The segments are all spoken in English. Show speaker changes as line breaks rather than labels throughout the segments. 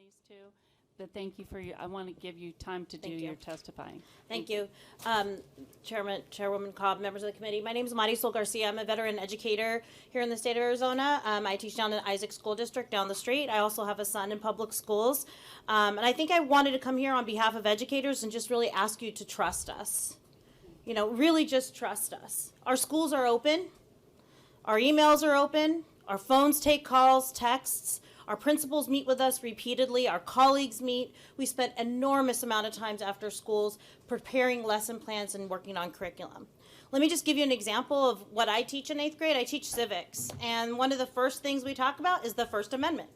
these two. But thank you for your, I want to give you time to do your testifying.
Thank you. Chairwoman Cobb, members of the committee. My name is Marisol Garcia. I'm a veteran educator here in the state of Arizona. I teach down in Isaac School District down the street. I also have a son in public schools. And I think I wanted to come here on behalf of educators and just really ask you to trust us. You know, really just trust us. Our schools are open. Our emails are open. Our phones take calls, texts. Our principals meet with us repeatedly. Our colleagues meet. We spent enormous amount of times after schools preparing lesson plans and working on curriculum. Let me just give you an example of what I teach in 8th grade. I teach civics, and one of the first things we talk about is the First Amendment.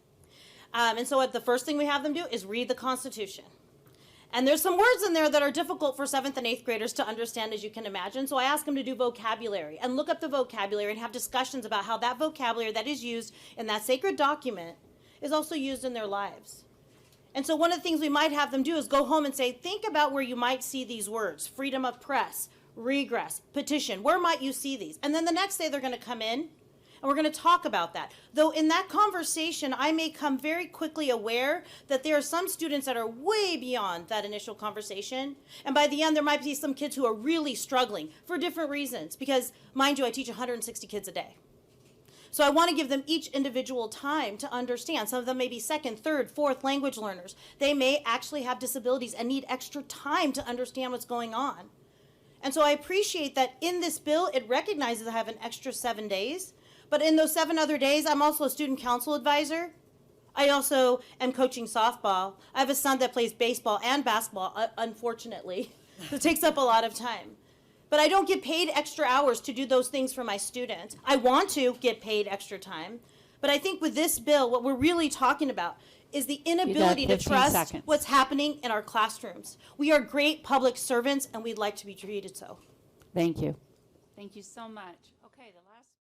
And so the first thing we have them do is read the Constitution. And there's some words in there that are difficult for 7th and 8th graders to understand, as you can imagine. So I ask them to do vocabulary and look up the vocabulary and have discussions about how that vocabulary that is used in that sacred document is also used in their lives. And so one of the things we might have them do is go home and say, think about where you might see these words: freedom of press, regress, petition. Where might you see these? And then the next day they're going to come in and we're going to talk about that. Though in that conversation, I may come very quickly aware that there are some students that are way beyond that initial conversation. And by the end, there might be some kids who are really struggling for different reasons. Because, mind you, I teach 160 kids a day. So I want to give them each individual time to understand. Some of them may be 2nd, 3rd, 4th language learners. They may actually have disabilities and need extra time to understand what's going on. And so I appreciate that in this bill, it recognizes I have an extra 7 days. But in those 7 other days, I'm also a student council advisor. I also am coaching softball. I have a son that plays baseball and basketball, unfortunately. So it takes up a lot of time. But I don't get paid extra hours to do those things for my students. I want to get paid extra time. But I think with this bill, what we're really talking about is the inability to trust what's happening in our classrooms. We are great public servants, and we'd like to be treated so.
Thank you. Thank you so much. Okay, the last